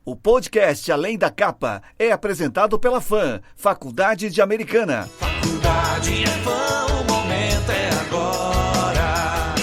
O podcast Além da Capa é apresentado pela FAM, Faculdade de Americana. Faculdade é FAM, o momento é agora.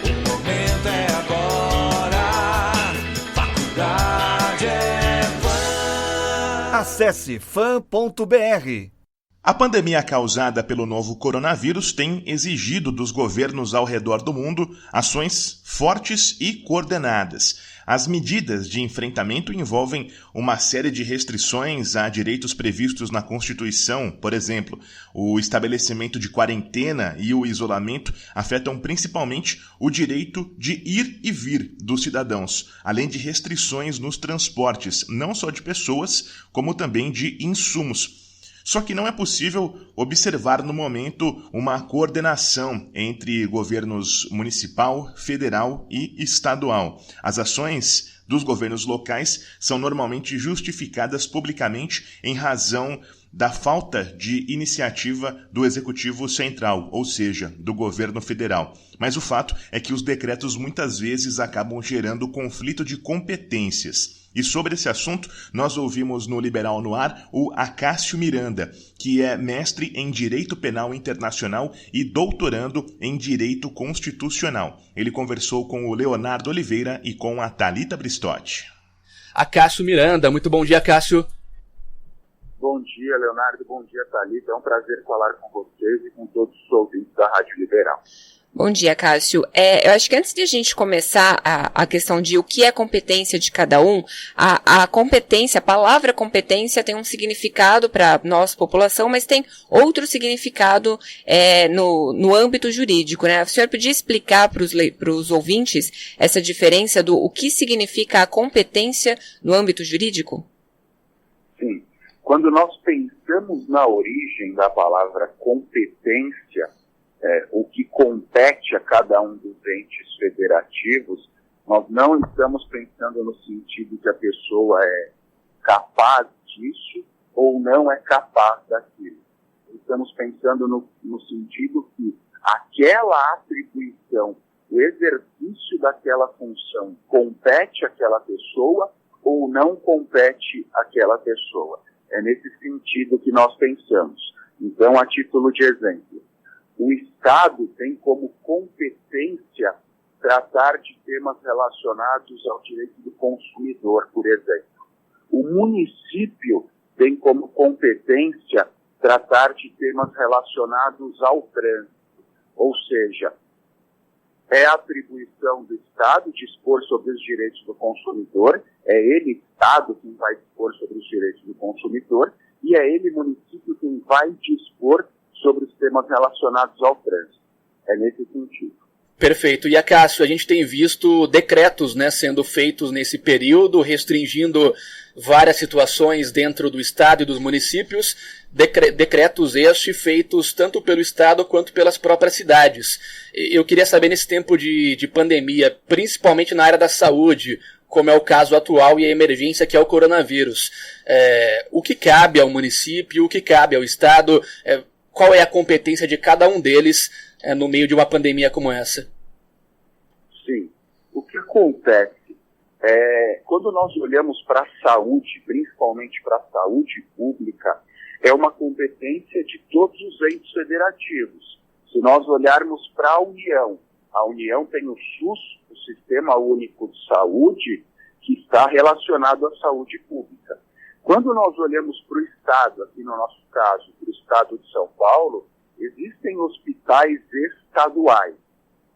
O momento é agora. Faculdade é FAM. Acesse fam.br. A pandemia causada pelo novo coronavírus tem exigido dos governos ao redor do mundo ações fortes e coordenadas. As medidas de enfrentamento envolvem uma série de restrições a direitos previstos na Constituição. Por exemplo, o estabelecimento de quarentena e o isolamento afetam principalmente o direito de ir e vir dos cidadãos, além de restrições nos transportes, não só de pessoas, como também de insumos. Só que não é possível observar no momento uma coordenação entre governos municipal, federal e estadual. As ações dos governos locais são normalmente justificadas publicamente em razão da falta de iniciativa do Executivo Central, ou seja, do governo federal. Mas o fato é que os decretos muitas vezes acabam gerando conflito de competências. E sobre esse assunto, nós ouvimos no Liberal no Ar o Acácio Miranda, que é mestre em Direito Penal Internacional e doutorando em Direito Constitucional. Ele conversou com o Leonardo Oliveira e com a Thalita Bristotti. Acácio Miranda, muito bom dia, Acácio. Bom dia, Leonardo, bom dia, Thalita. É um prazer falar com vocês e com todos os ouvintes da Rádio Liberal. Bom dia, Cássio. Eu acho que antes de a gente começar a questão de o que é competência de cada um, a competência, a palavra competência tem um significado para nossa população, mas tem outro significado no âmbito jurídico, né? O senhor podia explicar para os ouvintes essa diferença do o que significa a competência no âmbito jurídico? Sim. Quando nós pensamos na origem da palavra competência, o que compete a cada um dos entes federativos, nós não estamos pensando no sentido que a pessoa é capaz disso ou não é capaz daquilo. Estamos pensando no sentido que aquela atribuição, o exercício daquela função compete àquela pessoa ou não compete àquela pessoa. É nesse sentido que nós pensamos. Então, a título de exemplo, o Estado tem como competência tratar de temas relacionados ao direito do consumidor, por exemplo. O município tem como competência tratar de temas relacionados ao trânsito. Ou seja, é a atribuição do Estado dispor sobre os direitos do consumidor, é ele, Estado, quem vai dispor sobre os direitos do consumidor, e é ele, município, quem vai dispor sobre os temas relacionados ao trânsito. É nesse sentido. Perfeito. E, Acácio, a gente tem visto decretos, né, sendo feitos nesse período, restringindo várias situações dentro do Estado e dos municípios, decretos estes feitos tanto pelo Estado quanto pelas próprias cidades. Eu queria saber, nesse tempo de pandemia, principalmente na área da saúde, como é o caso atual e a emergência que é o coronavírus, o que cabe ao município, o que cabe ao Estado, qual é a competência de cada um deles no meio de uma pandemia como essa? Sim. O que acontece quando nós olhamos para a saúde, principalmente para a saúde pública, é uma competência de todos os entes federativos. Se nós olharmos para a União tem o SUS, o Sistema Único de Saúde, que está relacionado à saúde pública. Quando nós olhamos para o Estado, aqui no nosso caso, para o Estado de São Paulo, existem hospitais estaduais.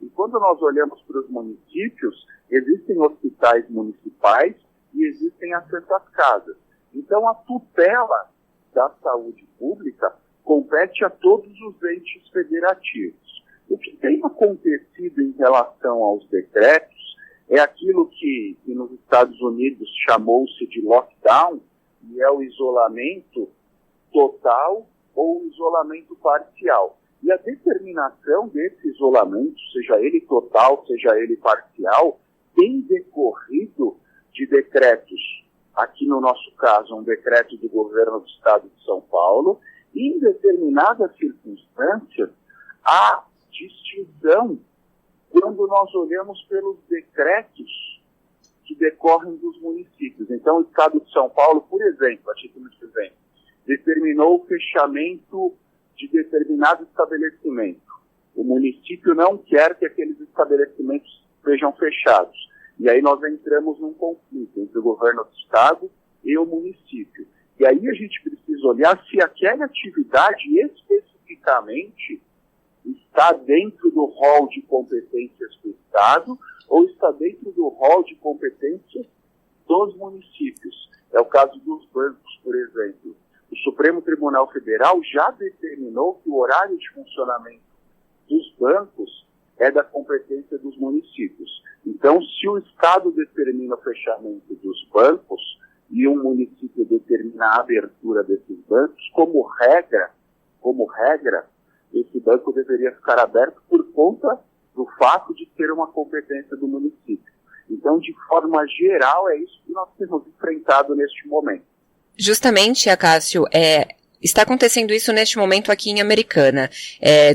E quando nós olhamos para os municípios, existem hospitais municipais e existem as Santas Casas. Então, a tutela da saúde pública compete a todos os entes federativos. O que tem acontecido em relação aos decretos é aquilo que nos Estados Unidos chamou-se de lockdown, e é o isolamento total ou isolamento parcial. E a determinação desse isolamento, seja ele total, seja ele parcial, tem decorrido de decretos. Aqui no nosso caso, um decreto do governo do Estado de São Paulo, e em determinadas circunstâncias, há distinção quando nós olhamos pelos decretos que decorrem dos municípios. Então, o Estado de São Paulo, por exemplo, a título de exemplo, determinou o fechamento de determinado estabelecimento. O município não quer que aqueles estabelecimentos sejam fechados. E aí nós entramos num conflito entre o governo do Estado e o município. E aí a gente precisa olhar se aquela atividade especificamente está dentro do rol de competências do Estado ou está dentro do rol de competências dos municípios. É o caso dos bancos, por exemplo. O Supremo Tribunal Federal já determinou que o horário de funcionamento dos bancos é da competência dos municípios. Então, se o Estado determina o fechamento dos bancos e um município determina a abertura desses bancos, como regra, esse banco deveria ficar aberto por conta do fato de ser uma competência do município. Então, de forma geral, é isso que nós temos enfrentado neste momento. Justamente, Acácio, está acontecendo isso neste momento aqui em Americana.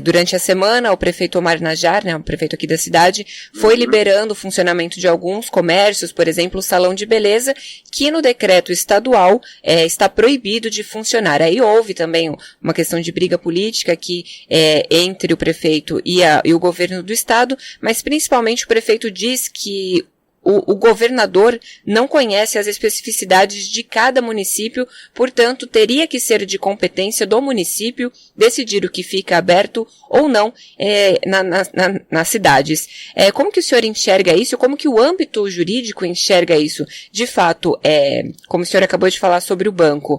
Durante a semana, o prefeito Omar Najjar, o prefeito aqui da cidade, foi liberando o funcionamento de alguns comércios, por exemplo, o salão de beleza, que no decreto estadual está proibido de funcionar. Aí houve também uma questão de briga política aqui entre o prefeito e o governo do estado, mas principalmente o prefeito diz que o governador não conhece as especificidades de cada município, portanto, teria que ser de competência do município decidir o que fica aberto ou não nas cidades. Como que o senhor enxerga isso? Como que o âmbito jurídico enxerga isso? De fato, como o senhor acabou de falar sobre o banco,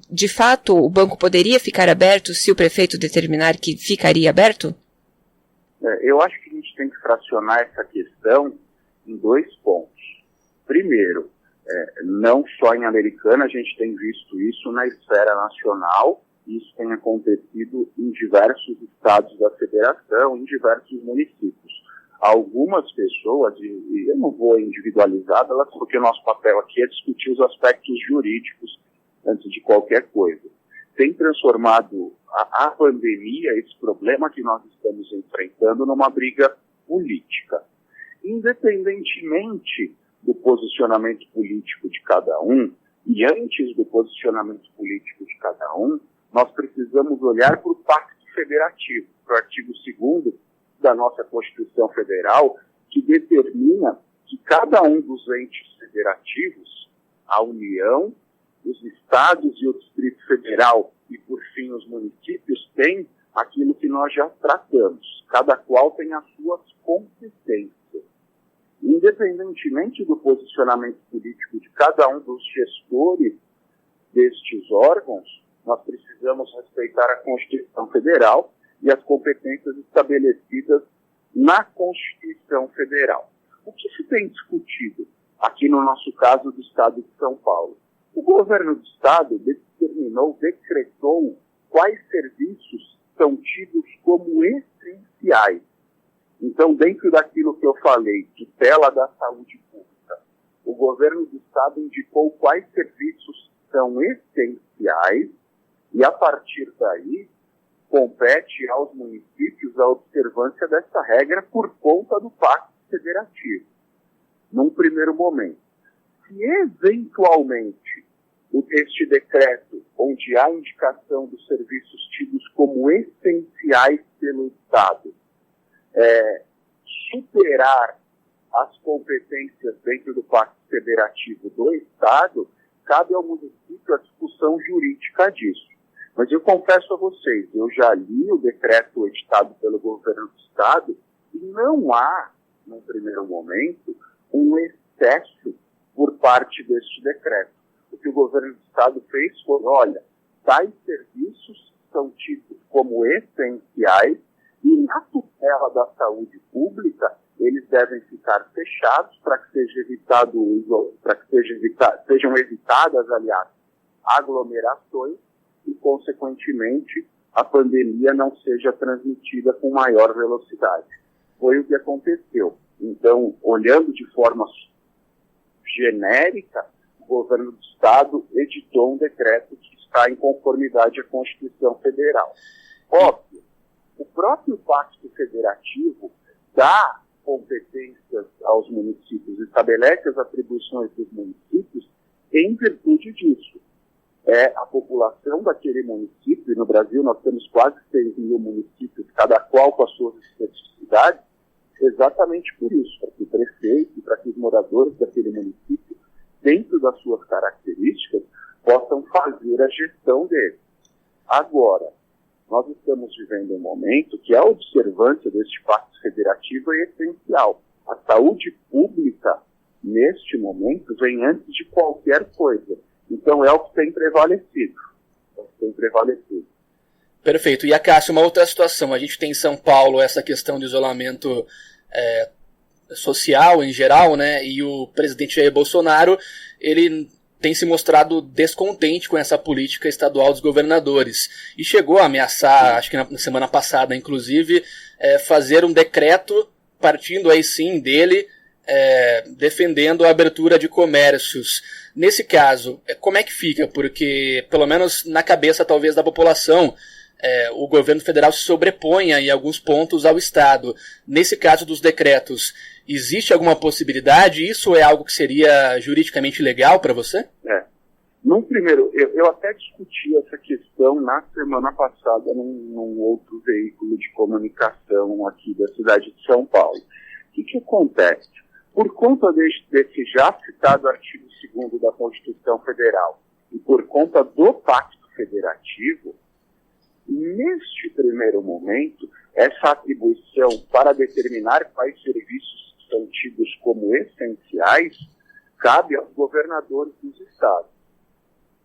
de fato, o banco poderia ficar aberto se o prefeito determinar que ficaria aberto? Eu acho que a gente tem que fracionar essa questão em dois pontos. Primeiro, não só em Americana, a gente tem visto isso na esfera nacional, isso tem acontecido em diversos estados da federação, em diversos municípios. Algumas pessoas, e eu não vou individualizá-las, porque o nosso papel aqui é discutir os aspectos jurídicos antes de qualquer coisa. Tem transformado a pandemia, esse problema que nós estamos enfrentando, numa briga política. Independentemente do posicionamento político de cada um, e antes do posicionamento político de cada um, nós precisamos olhar para o Pacto Federativo, para o artigo 2º da nossa Constituição Federal, que determina que cada um dos entes federativos, a União, os estados e o Distrito Federal, e por fim os municípios, têm aquilo que nós já tratamos. Cada qual tem as suas competências. Independentemente do posicionamento político de cada um dos gestores destes órgãos, nós precisamos respeitar a Constituição Federal e as competências estabelecidas na Constituição Federal. O que se tem discutido aqui no nosso caso do Estado de São Paulo? O governo do Estado decretou quais serviços são tidos como essenciais. Então, dentro daquilo que eu falei, tutela da saúde pública, o governo do Estado indicou quais serviços são essenciais e, a partir daí, compete aos municípios a observância dessa regra por conta do Pacto Federativo, num primeiro momento. Se, eventualmente, este decreto, onde há indicação dos serviços tidos como essenciais pelo Estado, superar as competências dentro do Pacto Federativo do Estado, cabe ao município a discussão jurídica disso. Mas eu confesso a vocês, eu já li o decreto editado pelo governo do Estado e não há, num primeiro momento, um excesso por parte deste decreto. O que o governo do Estado fez foi, olha, tais serviços são tidos como essenciais e na tutela da saúde pública, eles devem ficar fechados para que sejam evitadas, aliás, aglomerações e, consequentemente, a pandemia não seja transmitida com maior velocidade. Foi o que aconteceu. Então, olhando de forma genérica, o governo do Estado editou um decreto que está em conformidade à Constituição Federal. Óbvio, o próprio Pacto Federativo dá competências aos municípios, estabelece as atribuições dos municípios em virtude disso. É a população daquele município, e no Brasil nós temos quase 6 mil municípios, cada qual com as suas especificidades, exatamente por isso, para que o prefeito e para que os moradores daquele município, dentro das suas características, possam fazer a gestão dele. Agora, nós estamos vivendo um momento que a observância deste pacto federativo é essencial. A saúde pública, neste momento, vem antes de qualquer coisa. Então, é o que tem prevalecido. Perfeito. E, Acácio, uma outra situação. A gente tem em São Paulo essa questão de isolamento social em geral, né? E o presidente Jair Bolsonaro, ele tem se mostrado descontente com essa política estadual dos governadores. E chegou a ameaçar, acho que na semana passada, inclusive, fazer um decreto, partindo aí sim dele, defendendo a abertura de comércios. Nesse caso, como é que fica? Porque, pelo menos na cabeça talvez da população, o governo federal se sobreponha em alguns pontos ao Estado. Nesse caso dos decretos, existe alguma possibilidade? Isso é algo que seria juridicamente legal para você? Num primeiro, eu até discuti essa questão na semana passada num outro veículo de comunicação aqui da cidade de São Paulo. O que acontece? Por conta desse já citado artigo 2º da Constituição Federal e por conta do Pacto Federativo, neste primeiro momento, essa atribuição para determinar quais serviços são tidos como essenciais cabe aos governadores dos estados.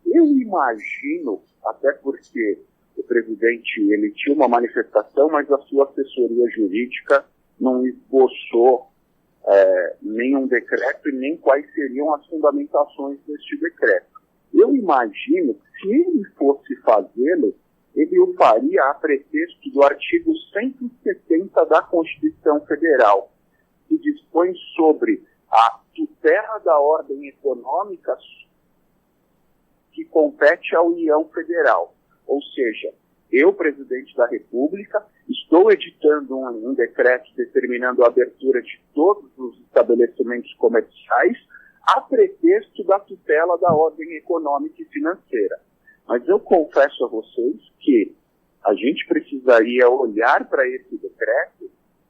Eu imagino, até porque o presidente ele tinha uma manifestação, mas a sua assessoria jurídica não esboçou nenhum decreto e nem quais seriam as fundamentações deste decreto. Eu imagino que se ele fosse fazê-lo, ele o faria a pretexto do artigo 170 da Constituição Federal, que dispõe sobre a tutela da ordem econômica que compete à União Federal. Ou seja, eu, presidente da República, estou editando um decreto determinando a abertura de todos os estabelecimentos comerciais a pretexto da tutela da ordem econômica e financeira. Mas eu confesso a vocês que a gente precisaria olhar para esse decreto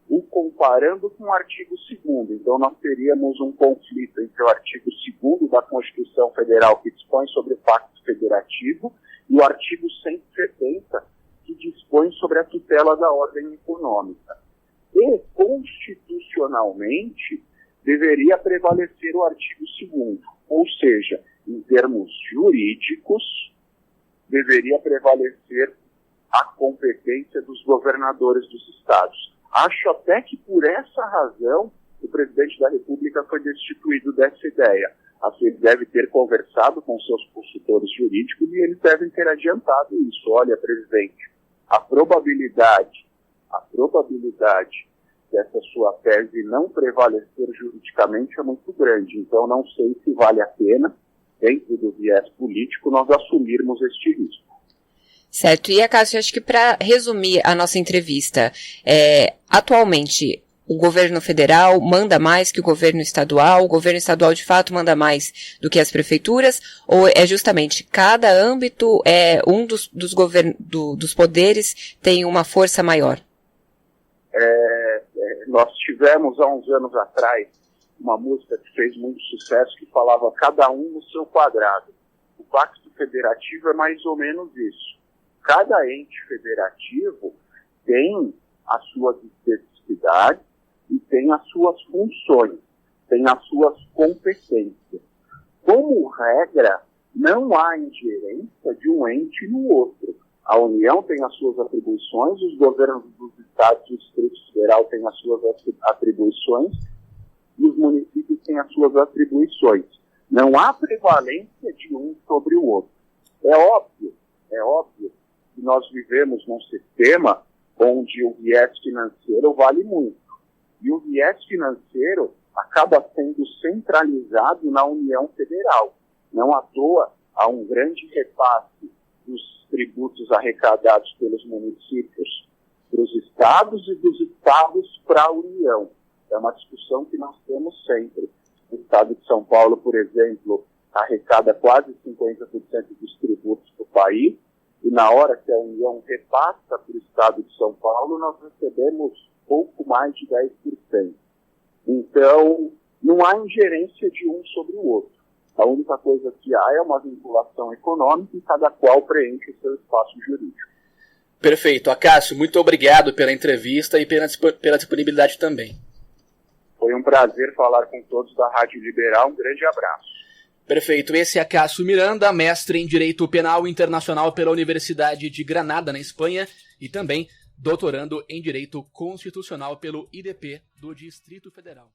o comparando com o artigo 2º. Então, nós teríamos um conflito entre o artigo 2º da Constituição Federal, que dispõe sobre o Pacto Federativo, e o artigo 170, que dispõe sobre a tutela da ordem econômica. E, constitucionalmente, deveria prevalecer o artigo 2º. Ou seja, em termos jurídicos, deveria prevalecer a competência dos governadores dos estados. Acho até que por essa razão o presidente da República foi destituído dessa ideia. Assim, ele deve ter conversado com seus consultores jurídicos e eles devem ter adiantado isso. Olha, presidente, a probabilidade dessa sua tese não prevalecer juridicamente é muito grande. Então, não sei se vale a pena, dentro do viés político, nós assumirmos este risco. Certo. E, Acácio, acho que para resumir a nossa entrevista, atualmente o governo federal manda mais que o governo estadual de fato manda mais do que as prefeituras, ou é justamente cada âmbito, dos poderes tem uma força maior? Nós tivemos há uns anos atrás uma música que fez muito sucesso que falava cada um no seu quadrado. O Pacto Federativo é mais ou menos isso. Cada ente federativo tem as suas especificidades e tem as suas funções, tem as suas competências. Como regra, não há ingerência de um ente no outro. A União tem as suas atribuições, os governos dos estados e o Distrito Federal têm as suas atribuições e os municípios têm as suas atribuições. Não há prevalência de um sobre o outro. É óbvio que nós vivemos num sistema onde o viés financeiro vale muito. E o viés financeiro acaba sendo centralizado na União Federal. Não à toa há um grande repasse dos tributos arrecadados pelos municípios para os estados e dos estados para a União. É uma discussão que nós temos sempre. O Estado de São Paulo, por exemplo, arrecada quase 50% dos tributos do país, e na hora que a União repassa para o Estado de São Paulo, nós recebemos pouco mais de 10%. Então, não há ingerência de um sobre o outro. A única coisa que há é uma vinculação econômica e cada qual preenche o seu espaço jurídico. Perfeito. Acácio, muito obrigado pela entrevista e pela disponibilidade também. Foi um prazer falar com todos da Rádio Liberal. Um grande abraço. Perfeito. Esse é Acácio Miranda, mestre em Direito Penal Internacional pela Universidade de Granada, na Espanha, e também doutorando em Direito Constitucional pelo IDP do Distrito Federal.